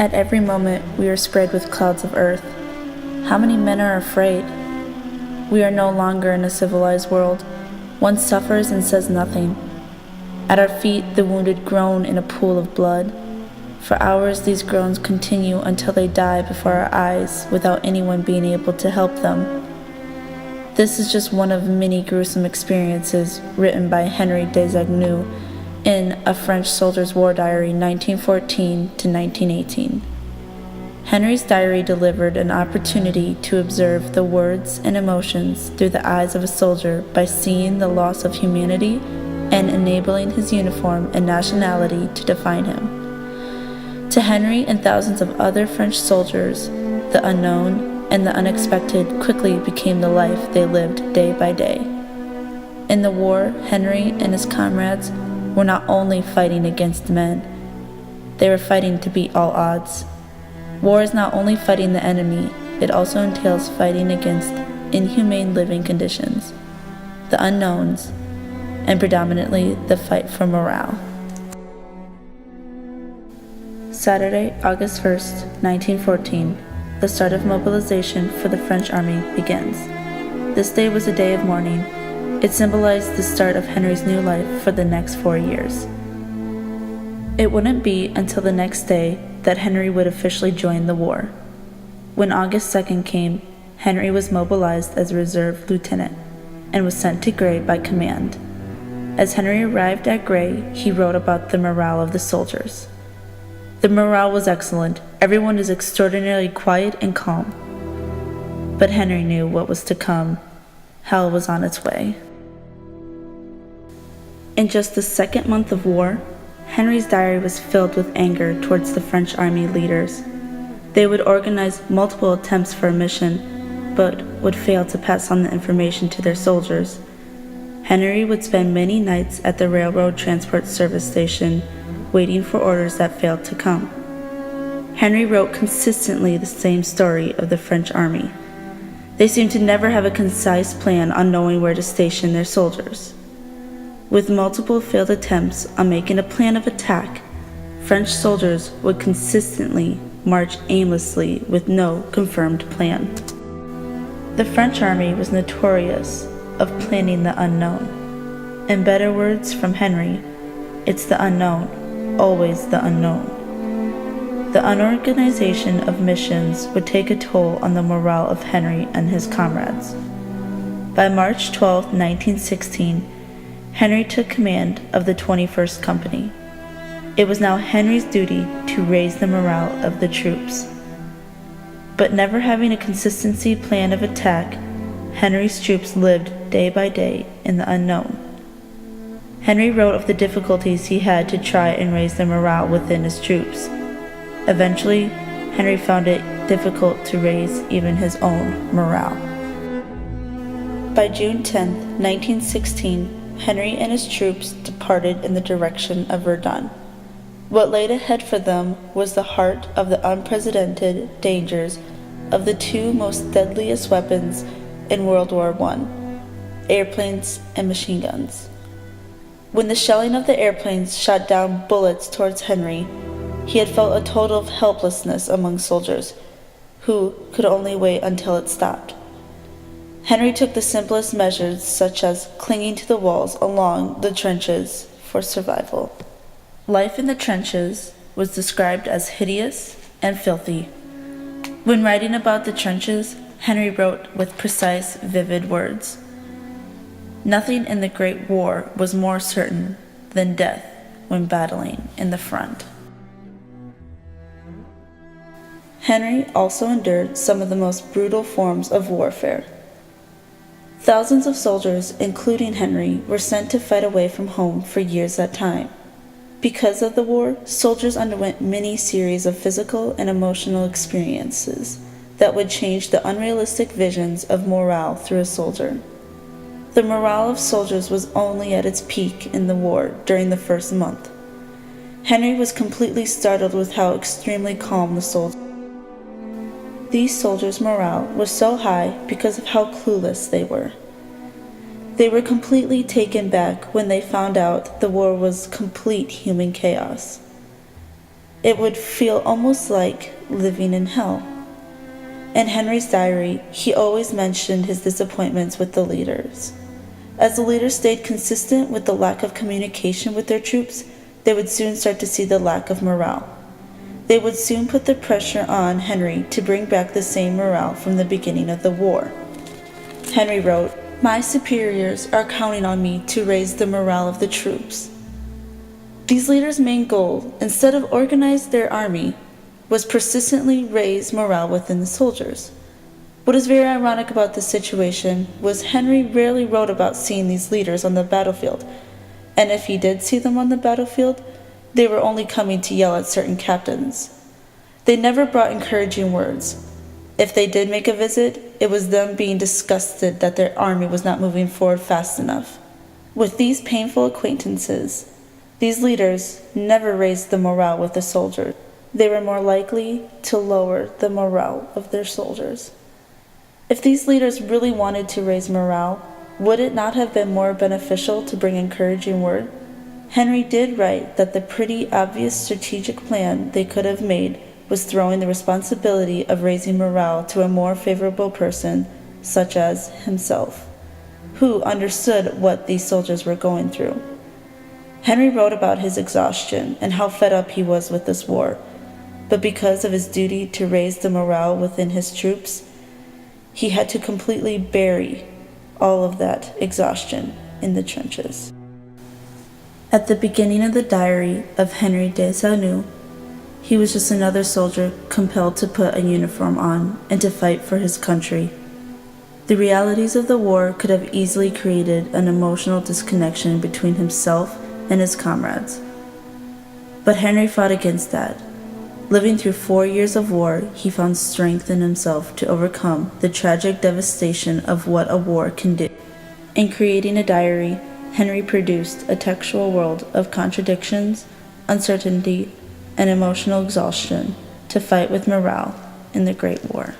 At every moment, we are sprayed with clouds of earth. How many men are afraid? We are no longer in a civilized world. One suffers and says nothing. At our feet, the wounded groan in a pool of blood. For hours, these groans continue until they die before our eyes without anyone being able to help them. This is just one of many gruesome experiences written by Henri Desagneaux in A French Soldier's War Diary, 1914 to 1918. Henri's diary delivered an opportunity to observe the words and emotions through the eyes of a soldier by seeing the loss of humanity and enabling his uniform and nationality to define him. To Henri and thousands of other French soldiers, the unknown and the unexpected quickly became the life they lived day by day. In the war, Henri and his comrades were not only fighting against men, they were fighting to beat all odds. War is not only fighting the enemy, it also entails fighting against inhumane living conditions, the unknowns, and predominantly the fight for morale. Saturday, August 1st, 1914, the start of mobilization for the French army begins. This day was a day of mourning. It symbolized the start of Henri's new life for the next 4 years. It wouldn't be until the next day that Henri would officially join the war. When August 2nd came, Henri was mobilized as a reserve lieutenant and was sent to Gray by command. As Henri arrived at Gray, he wrote about the morale of the soldiers. The morale was excellent. Everyone is extraordinarily quiet and calm. But Henri knew what was to come. Hell was on its way. In just the second month of war, Henri's diary was filled with anger towards the French army leaders. They would organize multiple attempts for a mission, but would fail to pass on the information to their soldiers. Henri would spend many nights at the railroad transport service station, waiting for orders that failed to come. Henri wrote consistently the same story of the French army. They seemed to never have a concise plan on knowing where to station their soldiers. With multiple failed attempts on making a plan of attack, French soldiers would consistently march aimlessly with no confirmed plan. The French army was notorious of planning the unknown. In better words from Henri, it's the unknown, always the unknown. The unorganization of missions would take a toll on the morale of Henri and his comrades. By March 12, 1916, Henri took command of the 21st Company. It was now Henri's duty to raise the morale of the troops. But never having a consistency plan of attack, Henri's troops lived day by day in the unknown. Henri wrote of the difficulties he had to try and raise the morale within his troops. Eventually, Henri found it difficult to raise even his own morale. By June 10, 1916, Henri and his troops departed in the direction of Verdun. What laid ahead for them was the heart of the unprecedented dangers of the two most deadliest weapons in World War I, airplanes and machine guns. When the shelling of the airplanes shot down bullets towards Henri, he had felt a total of helplessness among soldiers who could only wait until it stopped. Henri took the simplest measures, such as clinging to the walls along the trenches for survival. Life in the trenches was described as hideous and filthy. When writing about the trenches, Henri wrote with precise, vivid words. Nothing in the Great War was more certain than death when battling in the front. Henri also endured some of the most brutal forms of warfare. Thousands of soldiers, including Henri, were sent to fight away from home for years at a time. Because of the war, soldiers underwent many series of physical and emotional experiences that would change the unrealistic visions of morale through a soldier. The morale of soldiers was only at its peak in the war during the first month. Henri was completely startled with how extremely calm the soldiers. These soldiers' morale was so high because of how clueless they were. They were completely taken back when they found out the war was complete human chaos. it would feel almost like living in hell. In Henri's diary, he always mentioned his disappointments with the leaders. As the leaders stayed consistent with the lack of communication with their troops, they would soon start to see the lack of morale. They would soon put the pressure on Henri to bring back the same morale from the beginning of the war. Henri wrote, "My superiors are counting on me to raise the morale of the troops." These leaders' main goal, instead of organize their army, was persistently raise morale within the soldiers. What is very ironic about this situation was Henri rarely wrote about seeing these leaders on the battlefield, and if he did see them on the battlefield, they were only coming to yell at certain captains. They never brought encouraging words. If they did make a visit, it was them being disgusted that their army was not moving forward fast enough. With these painful acquaintances, these leaders never raised the morale with the soldiers. They were more likely to lower the morale of their soldiers. If these leaders really wanted to raise morale, would it not have been more beneficial to bring encouraging word? Henri did write that the pretty obvious strategic plan they could have made was throwing the responsibility of raising morale to a more favorable person, such as himself, who understood what these soldiers were going through. Henri wrote about his exhaustion and how fed up he was with this war, but because of his duty to raise the morale within his troops, he had to completely bury all of that exhaustion in the trenches. At the beginning of the diary of Henri Desagneaux, he was just another soldier compelled to put a uniform on and to fight for his country. The realities of the war could have easily created an emotional disconnection between himself and his comrades. But Henri fought against that. Living through 4 years of war, he found strength in himself to overcome the tragic devastation of what a war can do. In creating a diary, Henri produced a textual world of contradictions, uncertainty, and emotional exhaustion to fight with morale in the Great War.